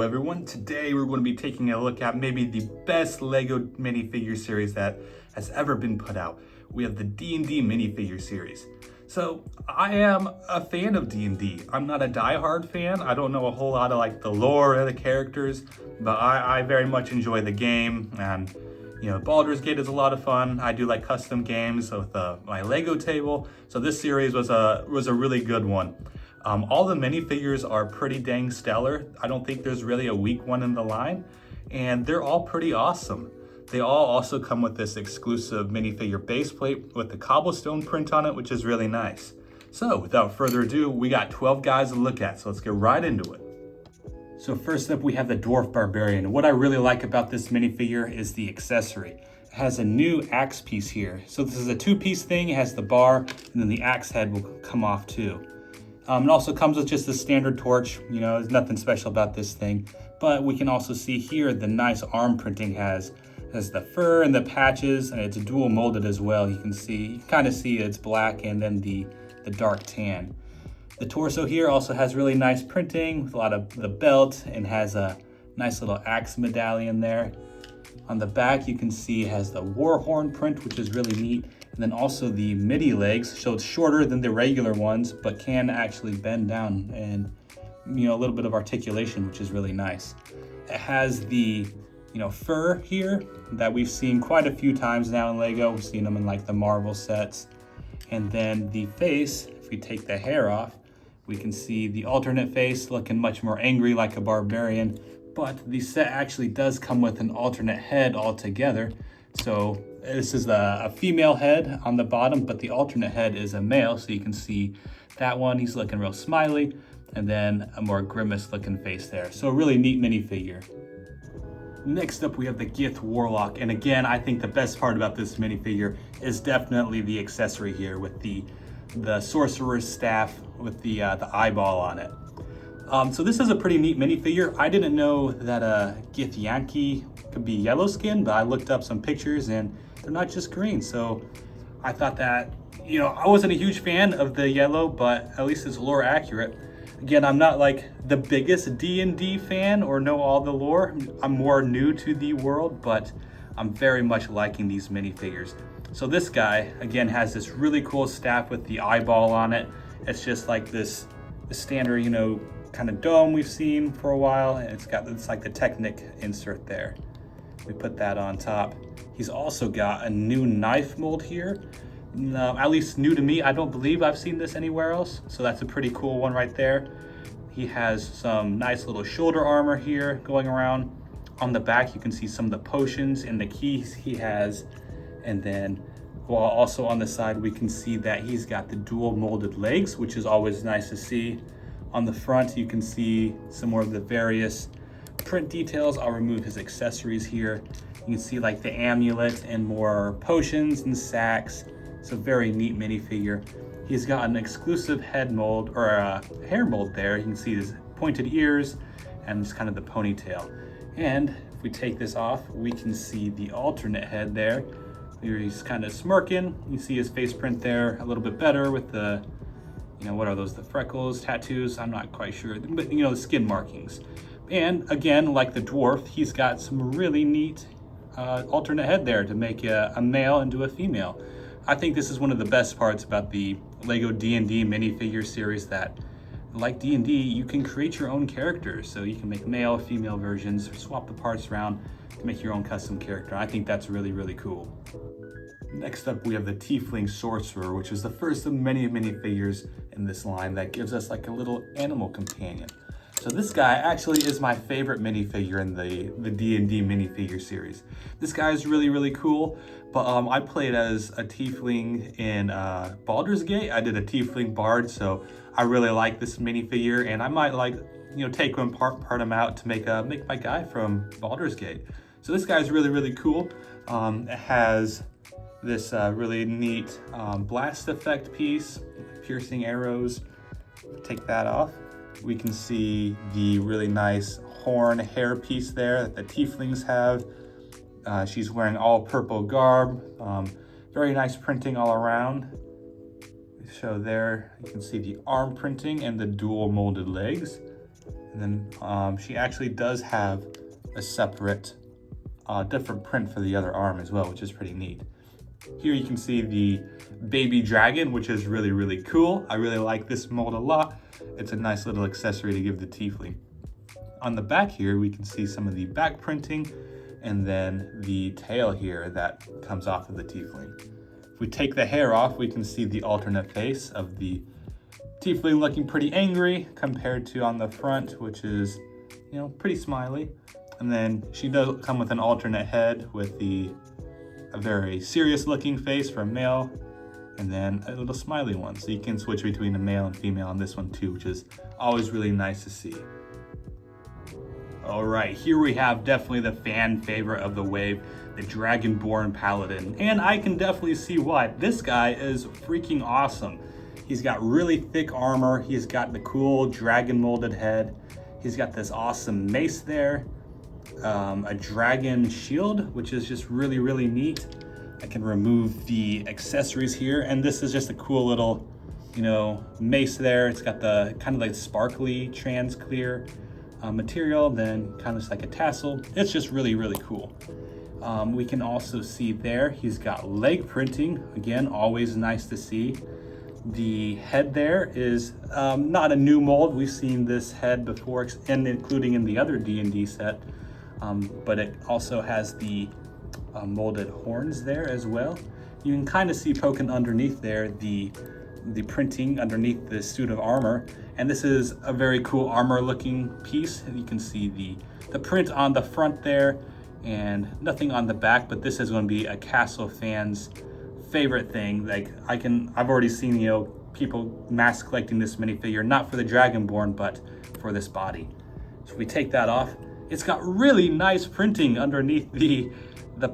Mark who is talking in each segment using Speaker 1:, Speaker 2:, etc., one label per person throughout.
Speaker 1: everyone. Today we're going to be taking a look at maybe the best LEGO minifigure series that has ever been put out. We have the D&D minifigure series. So I am a fan of D&D. I'm not a die-hard fan. I don't know a whole lot of like the lore of the characters, but I very much enjoy the game. And you know, Baldur's Gate is a lot of fun. I do like custom games with my Lego table. So this series was a really good one. All the minifigures are pretty dang stellar. I don't think there's really a weak one in the line, and they're all pretty awesome. They all also come with this exclusive minifigure base plate with the cobblestone print on it, which is really nice. So without further ado, we got 12 guys to look at, so let's get right into it. So first up, we have the Dwarf Barbarian. What I really like about this minifigure is the accessory. It has a new axe piece here. So this is a two-piece thing. It has the bar, and then the axe head will come off too. It also comes with just a standard torch. You know, there's nothing special about this thing. But we can also see here the nice arm printing has the fur and the patches, and it's dual molded as well. You can kind of see it's black and then the dark tan. The torso here also has really nice printing with a lot of the belt and has a nice little axe medallion there. On the back, you can see it has the war horn print, which is really neat. And then also the midi legs, so it's shorter than the regular ones, but can actually bend down and, you know, a little bit of articulation, which is really nice. It has the, you know, fur here that we've seen quite a few times now in Lego. We've seen them in like the Marvel sets. And then the face, if we take the hair off, we can see the alternate face looking much more angry like a barbarian, but the set actually does come with an alternate head altogether. So this is a female head on the bottom, but the alternate head is a male. So you can see that one, he's looking real smiley, and then a more grimace looking face there. So a really neat minifigure. Next up, we have the Gith Warlock. And again, I think the best part about this minifigure is definitely the accessory here with the sorcerer's staff with the eyeball on it. So this is a pretty neat minifigure. I didn't know that Gith Yankee could be yellow skin, but I looked up some pictures and they're not just green. So I thought that, you know, I wasn't a huge fan of the yellow, but at least it's lore accurate. Again, I'm not like the biggest D&D fan or know all the lore. I'm more new to the world, but I'm very much liking these minifigures. So this guy, again, has this really cool staff with the eyeball on it. It's just like this standard, you know, kind of dome we've seen for a while, and it's like the Technic insert there. We put that on top. He's also got a new knife mold here. At least new to me. I don't believe I've seen this anywhere else. So that's a pretty cool one right there. He has some nice little shoulder armor here going around. On the back, you can see some of the potions and the keys he has. And then while also on the side, we can see that he's got the dual molded legs, which is always nice to see. On the front, you can see some more of the various print details. I'll remove his accessories here. You can see like the amulet and more potions and sacks. It's a very neat minifigure. He's got an exclusive head mold or a hair mold there. You can see his pointed ears and just kind of the ponytail. And if we take this off, we can see the alternate head there. He's kind of smirking. You see his face print there a little bit better with the, you know, what are those, the freckles, tattoos? I'm not quite sure, but you know, the skin markings. And again, like the dwarf, he's got some really neat alternate head there to make a male into a female. I think this is one of the best parts about the LEGO D&D minifigure series, that like D&D, you can create your own characters. So you can make male, female versions, or swap the parts around to make your own custom character. I think that's really, really cool. Next up, we have the Tling Sorcerer, which is the first of many minifigures in this line that gives us like a little animal companion. So this guy actually is my favorite minifigure in the D&D minifigure series. This guy is really, really cool, but I played as a tiefling in Baldur's Gate. I did a tiefling bard, so I really like this minifigure, and I might like, you know, take him part him out to make my guy from Baldur's Gate. So this guy is really, really cool. It has this really neat blast effect piece, piercing arrows. Take that off. We can see the really nice horn hair piece there that the tieflings have. She's wearing all purple garb. Very nice printing all around. So there you can see the arm printing and the dual molded legs. And then she actually does have a separate, different print for the other arm as well, which is pretty neat. Here you can see the baby dragon, which is really, really cool. I really like this mold a lot. It's a nice little accessory to give the tiefling. On the back here, we can see some of the back printing and then the tail here that comes off of the tiefling. If we take the hair off, we can see the alternate face of the tiefling looking pretty angry compared to on the front, which is, you know, pretty smiley. And then she does come with an alternate head with a very serious looking face for a male, and then a little smiley one. So you can switch between the male and female on this one too, which is always really nice to see. All right, here we have definitely the fan favorite of the wave, the Dragonborn Paladin. And I can definitely see why. This guy is freaking awesome. He's got really thick armor. He's got the cool dragon molded head. He's got this awesome mace there. A dragon shield, which is just really, really neat. I can remove the accessories here. And this is just a cool little, you know, mace there. It's got the kind of like sparkly trans clear material, then kind of just like a tassel. It's just really, really cool. We can also see there, he's got leg printing. Again, always nice to see. The head there is not a new mold. We've seen this head before, and including in the other D&D set, but it also has the molded horns there as well. You can kind of see poking underneath there the printing underneath the suit of armor, and this is a very cool armor looking piece. You can see the print on the front there and nothing on the back, but this is going to be a Castle fan's favorite thing. Like I've already seen, you know, people mass collecting this minifigure, not for the Dragonborn, but for this body. So if we take that off, it's got really nice printing underneath the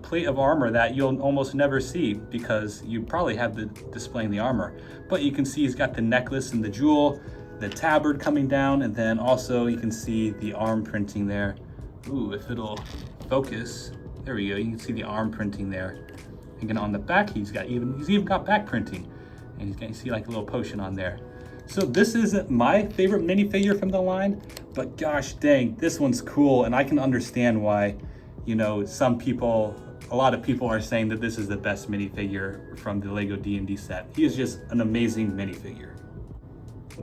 Speaker 1: plate of armor that you'll almost never see because you probably have the displaying the armor. But you can see he's got the necklace and the jewel, the tabard coming down, and then also you can see the arm printing there. Ooh, if it'll focus, there we go. You can see the arm printing there. And on the back, he's even got back printing, and you can see like a little potion on there. So this isn't my favorite minifigure from the line, but gosh dang, this one's cool, and I can understand why, you know, a lot of people are saying that this is the best minifigure from the Lego D&D set. He is just an amazing minifigure.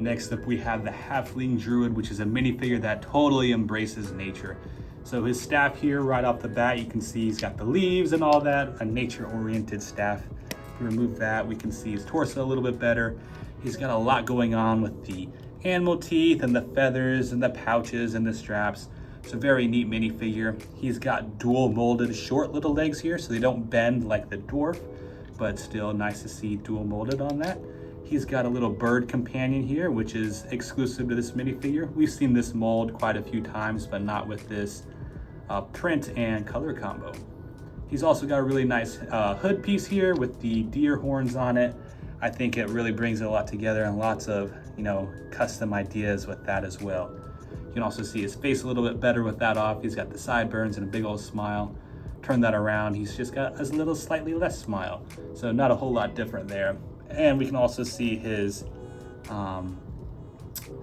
Speaker 1: Next up, we have the Halfling Druid, which is a minifigure that totally embraces nature. So his staff here, right off the bat, you can see he's got the leaves and all that, a nature-oriented staff. If we remove that, we can see his torso a little bit better. He's got a lot going on with the animal teeth and the feathers and the pouches and the straps. It's a very neat minifigure. He's got dual molded short little legs here, so they don't bend like the dwarf, but still nice to see dual molded on that. He's got a little bird companion here, which is exclusive to this minifigure. We've seen this mold quite a few times, but not with this print and color combo. He's also got a really nice hood piece here with the deer horns on it. I think it really brings it a lot together, and lots of, you know, custom ideas with that as well. You can also see his face a little bit better with that off. He's got the sideburns and a big old smile. Turn that around, he's just got a little slightly less smile. So not a whole lot different there. And we can also see his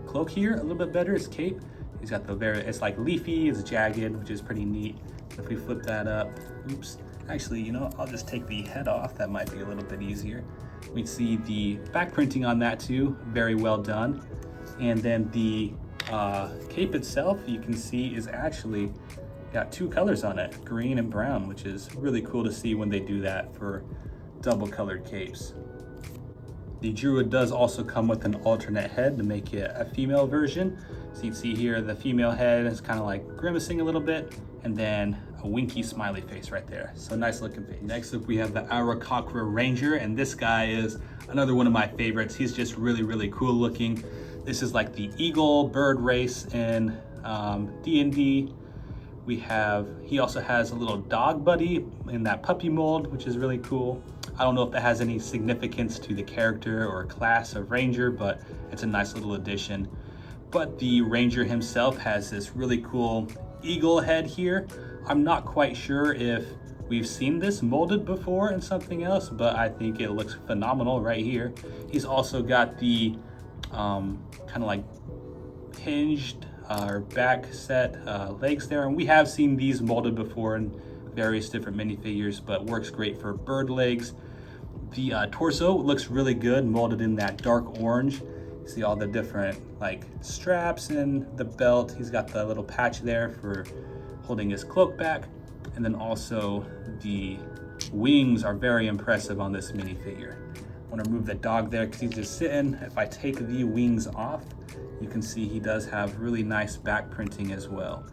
Speaker 1: cloak here a little bit better, his cape. He's got it's like leafy, it's jagged, which is pretty neat. If we flip that up, oops. Actually, you know, I'll just take the head off. That might be a little bit easier. We see the back printing on that too, very well done. And then the cape itself, you can see, is actually got two colors on it, green and brown, which is really cool to see when they do that for double colored capes. The Druid does also come with an alternate head to make it a female version. So you can see here the female head is kind of like grimacing a little bit, and then a winky smiley face right there. So nice looking face. Next up we have the Arackra Ranger, and this guy is another one of my favorites. He's just really, really cool looking. This is like the eagle bird race in D&D. He also has a little dog buddy in that puppy mold, which is really cool. I don't know if that has any significance to the character or class of Ranger, but it's a nice little addition. But the Ranger himself has this really cool eagle head here. I'm not quite sure if we've seen this molded before in something else, but I think it looks phenomenal right here. He's also got the kind of like hinged or back set legs there, and we have seen these molded before in various different minifigures, but works great for bird legs. The torso looks really good, molded in that dark orange. You see all the different like straps and the belt. He's got the little patch there for holding his cloak back, and then also the wings are very impressive on this minifigure. I want to remove the dog there because he's just sitting. If I take the wings off, you can see he does have really nice back printing as well.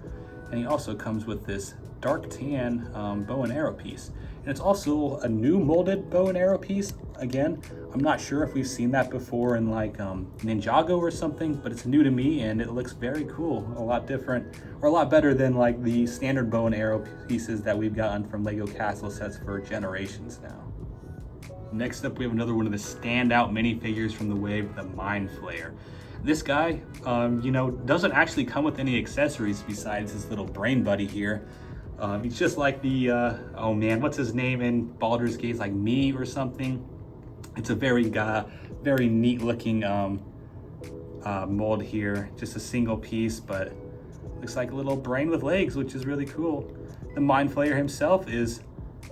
Speaker 1: And he also comes with this dark tan bow and arrow piece. And it's also a new molded bow and arrow piece. Again, I'm not sure if we've seen that before in like Ninjago or something, but it's new to me and it looks very cool. A lot different, or a lot better than like the standard bow and arrow pieces that we've gotten from Lego Castle sets for generations now. Next up, we have another one of the standout minifigures from the wave, the Mind Flayer. This guy, you know, doesn't actually come with any accessories besides his little brain buddy here. He's just like the, oh man, what's his name in Baldur's Gate? Like Me or something. It's a very neat looking mold here. Just a single piece, but looks like a little brain with legs, which is really cool. The Mind Flayer himself is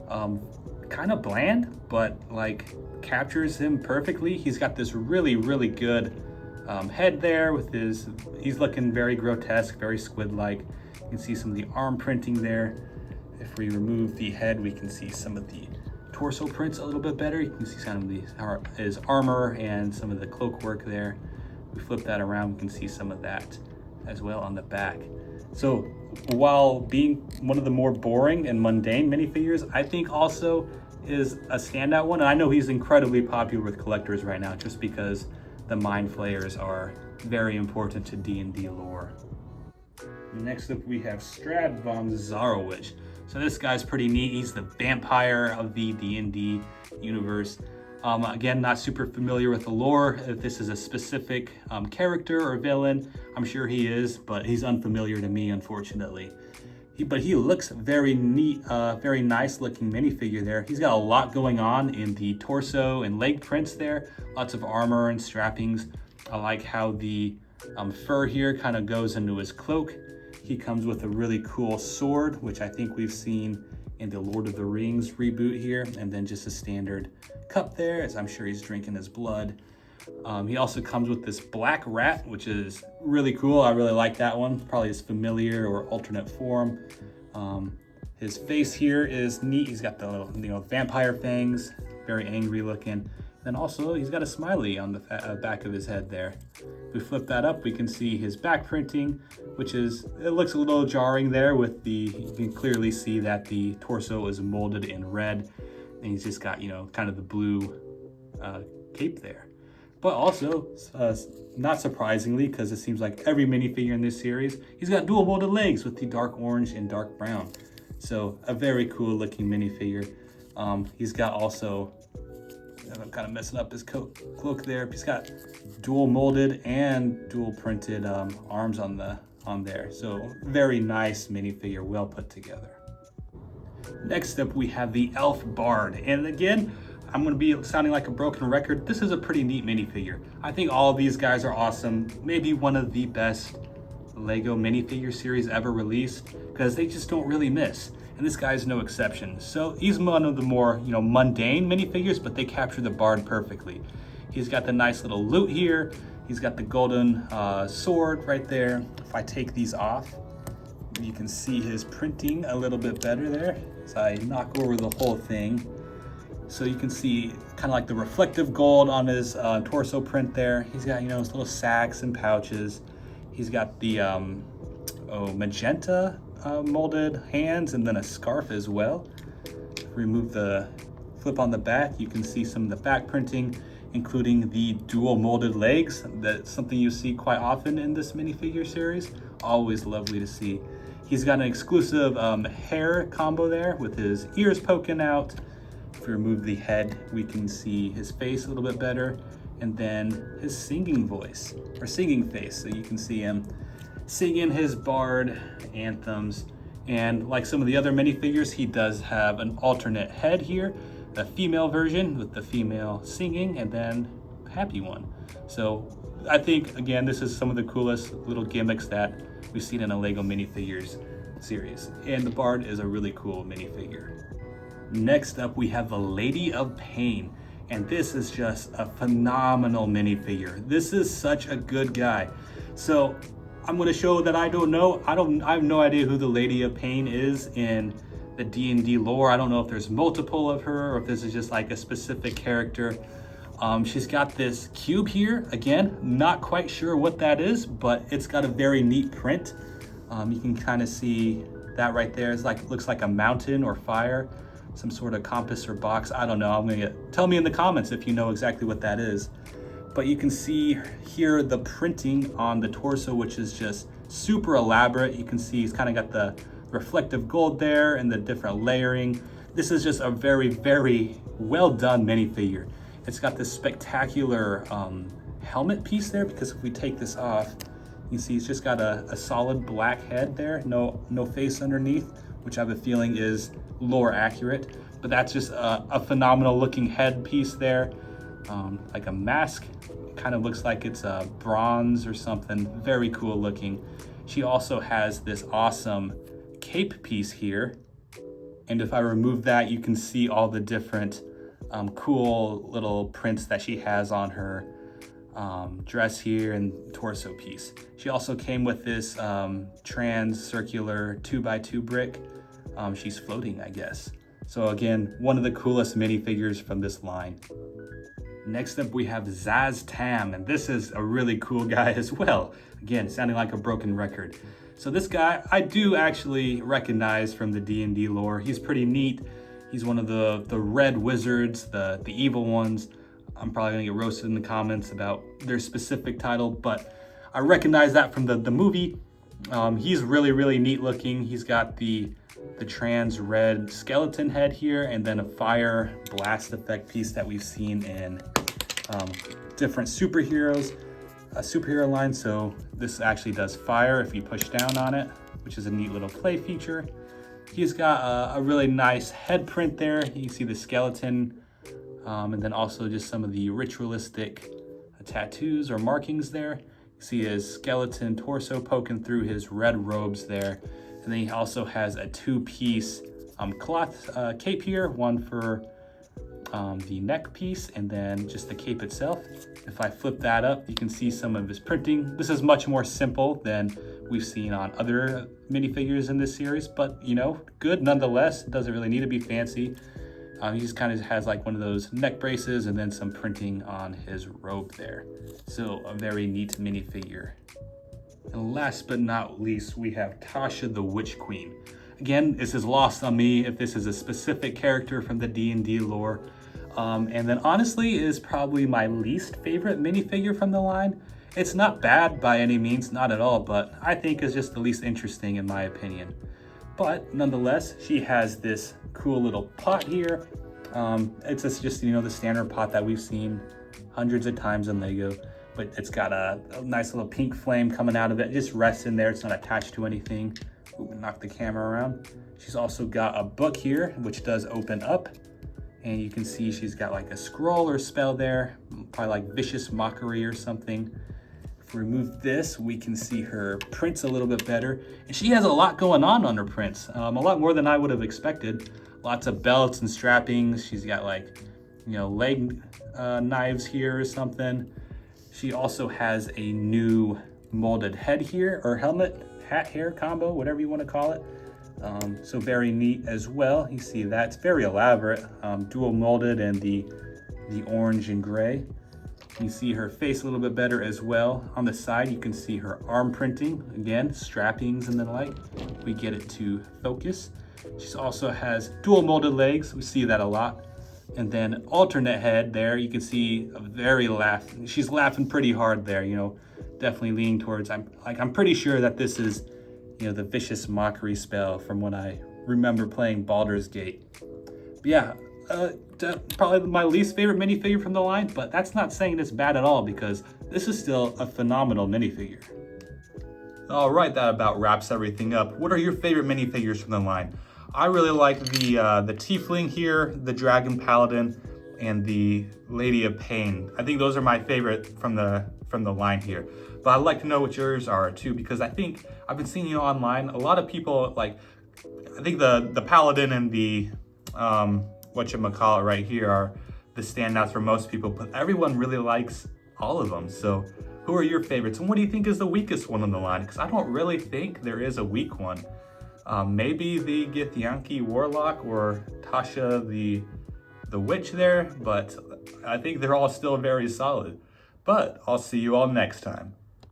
Speaker 1: kind of bland, but like captures him perfectly. He's got this really good head there with his, he's looking very grotesque, very squid-like. You can see some of the arm printing there. If we remove the head, we can see some of the torso prints a little bit better. You can see some of his armor and some of the cloak work there. We flip that around, we can see some of that as well on the back. So while being one of the more boring and mundane minifigures, I think also is a standout one. And I know he's incredibly popular with collectors right now just because the Mind Flayers are very important to D&D lore. Next up, we have Strad Von Zro. So this guy's pretty neat. He's the vampire of the D&D universe. Again, not super familiar with the lore. If this is a specific character or villain, I'm sure he is, but he's unfamiliar to me, unfortunately. But he looks very neat, very nice looking minifigure there. He's got a lot going on in the torso and leg prints there. Lots of armor and strappings. I like how the fur here kind of goes into his cloak. He comes with a really cool sword, which I think we've seen in the Lord of the Rings reboot here, and then just a standard cup there, as I'm sure he's drinking his blood. He also comes with this black rat, which is really cool. I really like that one. Probably his familiar or alternate form. His face here is neat. He's got the little, you know, vampire fangs, very angry looking. Then also he's got a smiley on the back of his head there. If we flip that up, we can see his back printing, which is, it looks a little jarring there with the, you can clearly see that the torso is molded in red, and he's just got, you know, kind of the blue cape there. But also, not surprisingly, because it seems like every minifigure in this series, he's got dual molded legs with the dark orange and dark brown. So a very cool looking minifigure. He's got also, I'm kind of messing up his cloak there. He's got dual molded and dual printed arms on there. So very nice minifigure, well put together. Next up, we have the Elf Bard. And again, I'm going to be sounding like a broken record. This is a pretty neat minifigure. I think all of these guys are awesome. Maybe one of the best Lego minifigure series ever released, because they just don't really miss. And this guy's no exception. So he's one of the more, you know, mundane minifigures, but they capture the Bard perfectly. He's got the nice little lute here. He's got the golden sword right there. If I take these off, you can see his printing a little bit better there. So I knock over the whole thing. So you can see kind of like the reflective gold on his torso print there. He's got, you know, his little sacks and pouches. He's got the magenta molded hands and then a scarf as well. Remove the flip on the back, you can see some of the back printing, including the dual molded legs. That's something you see quite often in this minifigure series. Always lovely to see. He's got an exclusive hair combo there with his ears poking out. If we remove the head, we can see his face a little bit better, and then his singing voice, or singing face. So you can see him singing his bard anthems. And like some of the other minifigures, he does have an alternate head here, a female version with the female singing, and then happy one. So I think, again, this is some of the coolest little gimmicks that we've seen in a LEGO minifigures series. And the Bard is a really cool minifigure. Next up, we have the Lady of Pain. And this is just a phenomenal minifigure. This is such a good guy. So I'm going to show that I don't know. I have no idea who the Lady of Pain is in the D&D lore. I don't know if there's multiple of her or if this is just like a specific character. She's got this cube here. Again, not quite sure what that is, but it's got a very neat print. You can kind of see that right there. It's like, looks like a mountain or fire, some sort of compass or box. I don't know. Tell me in the comments if you know exactly what that is. But you can see here the printing on the torso, which is just super elaborate. You can see he's kind of got the reflective gold there and the different layering. This is just a very, very well done minifigure. It's got this spectacular helmet piece there, because if we take this off, you can see it's just got a solid black head there, no face underneath, which I have a feeling is lore accurate. But that's just a phenomenal looking head piece there. Like a mask, kind of looks like it's a bronze or something. Very cool looking. She also has this awesome cape piece here, and if I remove that, you can see all the different cool little prints that she has on her dress here and torso piece. She also came with this trans circular 2x2 brick. She's floating, I guess. So again, one of the coolest minifigures from this line. Next up, we have Zaz Tam, and this is a really cool guy as well. Again, sounding like a broken record. So this guy, I do actually recognize from the D&D lore. He's pretty neat. He's one of the red wizards, the evil ones. I'm probably gonna get roasted in the comments about their specific title, but I recognize that from the movie. He's really, really neat looking. He's got the trans red skeleton head here, and then a fire blast effect piece that we've seen in different superhero line. So this actually does fire if you push down on it, which is a neat little play feature. He's got a really nice head print there. You can see the skeleton, and then also just some of the ritualistic tattoos or markings there. You see his skeleton torso poking through his red robes there. And then he also has a two-piece cloth cape here, one for the neck piece and then just the cape itself. If I flip that up, you can see some of his printing. This is much more simple than we've seen on other minifigures in this series, but you know, good nonetheless. It doesn't really need to be fancy. He just kind of has like one of those neck braces and then some printing on his robe there. So a very neat minifigure. And last but not least, we have Tasha the Witch Queen. Again, this is lost on me if this is a specific character from the D&D lore. And then honestly is probably my least favorite minifigure from the line. It's not bad by any means, not at all, but I think is just the least interesting in my opinion. But nonetheless, she has this cool little pot here. It's just, you know, the standard pot that we've seen hundreds of times in LEGO, but it's got a nice little pink flame coming out of it. It just rests in there, it's not attached to anything. Ooh, knock the camera around. She's also got a book here, which does open up. And you can see she's got like a scroll or spell there, probably like Vicious Mockery or something. If we remove this, we can see her prints a little bit better. And she has a lot going on her prints, a lot more than I would have expected. Lots of belts and strappings. She's got like, you know, leg knives here or something. She also has a new molded head here, or helmet, hat, hair combo, whatever you want to call it. So very neat as well. You see that's very elaborate, dual molded and the orange and gray. You see her face a little bit better as well. On the side, you can see her arm printing. Again, strappings and the like. We get it to focus. She also has dual molded legs. We see that a lot. And then alternate head there. You can see a very she's laughing pretty hard there, you know, definitely leaning towards, I'm pretty sure that this is, you know, the Vicious Mockery spell from when I remember playing Baldur's Gate. But yeah, probably my least favorite minifigure from the line, but that's not saying it's bad at all because this is still a phenomenal minifigure. All right, that about wraps everything up. What are your favorite minifigures from the line? I really like the Tiefling here, the Dragon Paladin, and the Lady of Pain. I think those are my favorite from from the line here. But I'd like to know what yours are too, because I think I've been seeing online, a lot of people like, I think the Paladin and the, whatchamacallit right here are the standouts for most people, but everyone really likes all of them. So who are your favorites? And what do you think is the weakest one on the line? Because I don't really think there is a weak one. Maybe the Gith Warlock or Tasha the witch there, but I think they're all still very solid. But I'll see you all next time.